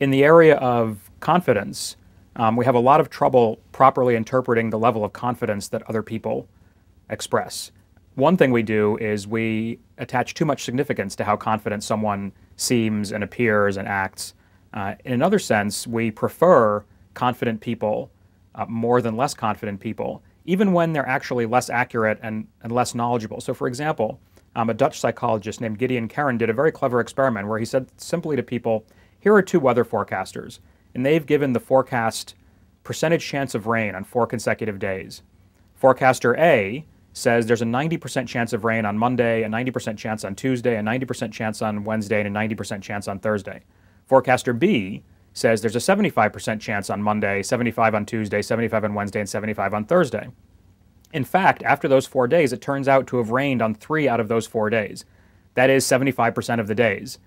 In the area of confidence, we have a lot of trouble properly interpreting the level of confidence that other people express. One thing we do is we attach too much significance to how confident someone seems and appears and acts. In another sense, we prefer confident people more than less confident people, even when they're actually less accurate and less knowledgeable. So for example, a Dutch psychologist named Gideon Keren did a very clever experiment where he said simply to people, here are two weather forecasters, and they've given the forecast percentage chance of rain on 4 consecutive days. Forecaster A says there's a 90% chance of rain on Monday, a 90% chance on Tuesday, a 90% chance on Wednesday, and a 90% chance on Thursday. Forecaster B says there's a 75% chance on Monday, 75 on Tuesday, 75 on Wednesday, and 75 on Thursday. In fact, after those 4 days, it turns out to have rained on 3 out of those 4 days. That is 75% of the days.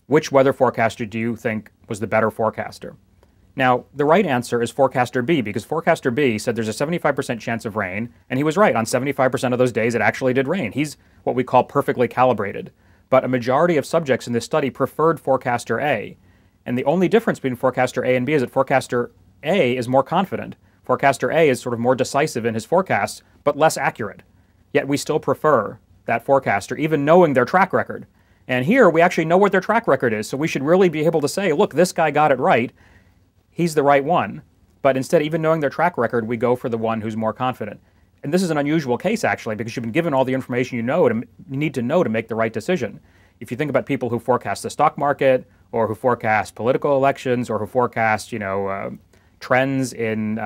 Which weather forecaster do you think was the better forecaster? Now, the right answer is forecaster B, because forecaster B said there's a 75% chance of rain, and he was right. On 75% of those days, it actually did rain. He's what we call perfectly calibrated. But a majority of subjects in this study preferred forecaster A. And the only difference between forecaster A and B is that forecaster A is more confident. Forecaster A is sort of more decisive in his forecasts, but less accurate. Yet we still prefer that forecaster, even knowing their track record. And here, we actually know what their track record is, so we should really be able to say, look, this guy got it right. He's the right one. But instead, even knowing their track record, we go for the one who's more confident. And this is an unusual case, actually, because you've been given all the information you need to know to make the right decision. If you think about people who forecast the stock market, or who forecast political elections, or who forecast, trends in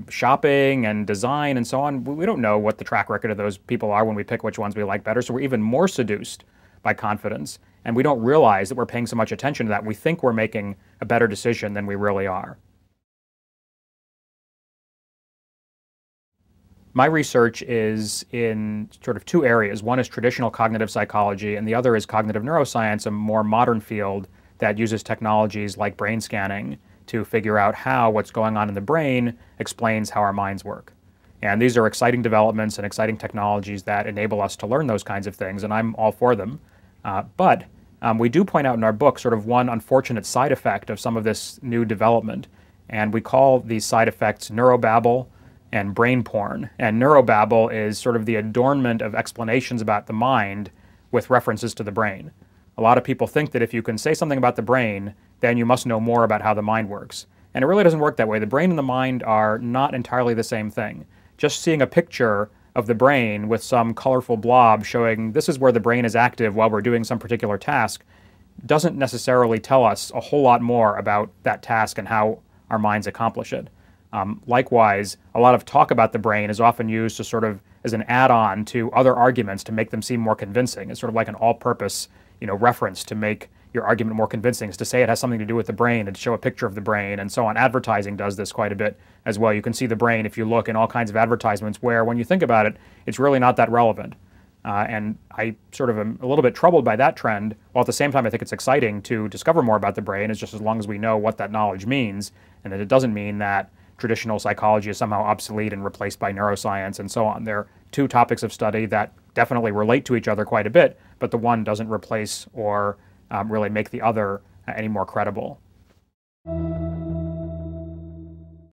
shopping and design and so on, we don't know what the track record of those people are when we pick which ones we like better, so we're even more seduced by confidence, and we don't realize that we're paying so much attention to that. We think we're making a better decision than we really are. My research is in sort of 2 areas. One is traditional cognitive psychology, and the other is cognitive neuroscience, a more modern field that uses technologies like brain scanning to figure out how what's going on in the brain explains how our minds work. And these are exciting developments and exciting technologies that enable us to learn those kinds of things, and I'm all for them. But we do point out in our book sort of one unfortunate side effect of some of this new development, and we call these side effects neurobabble and brain porn. And neurobabble is sort of the adornment of explanations about the mind with references to the brain. A lot of people think that if you can say something about the brain, then you must know more about how the mind works. And it really doesn't work that way. The brain and the mind are not entirely the same thing. Just seeing a picture of the brain with some colorful blob showing this is where the brain is active while we're doing some particular task doesn't necessarily tell us a whole lot more about that task and how our minds accomplish it. Likewise, a lot of talk about the brain is often used to sort of as an add-on to other arguments to make them seem more convincing. It's sort of like an all-purpose reference to make your argument more convincing, is to say it has something to do with the brain and to show a picture of the brain and so on. Advertising does this quite a bit as well. You can see the brain if you look in all kinds of advertisements where, when you think about it, it's really not that relevant. And I sort of am a little bit troubled by that trend, while at the same time I think it's exciting to discover more about the brain. It's just as long as we know what that knowledge means, and that it doesn't mean that traditional psychology is somehow obsolete and replaced by neuroscience and so on. They're 2 topics of study that definitely relate to each other quite a bit, but the one doesn't replace or really make the other any more credible.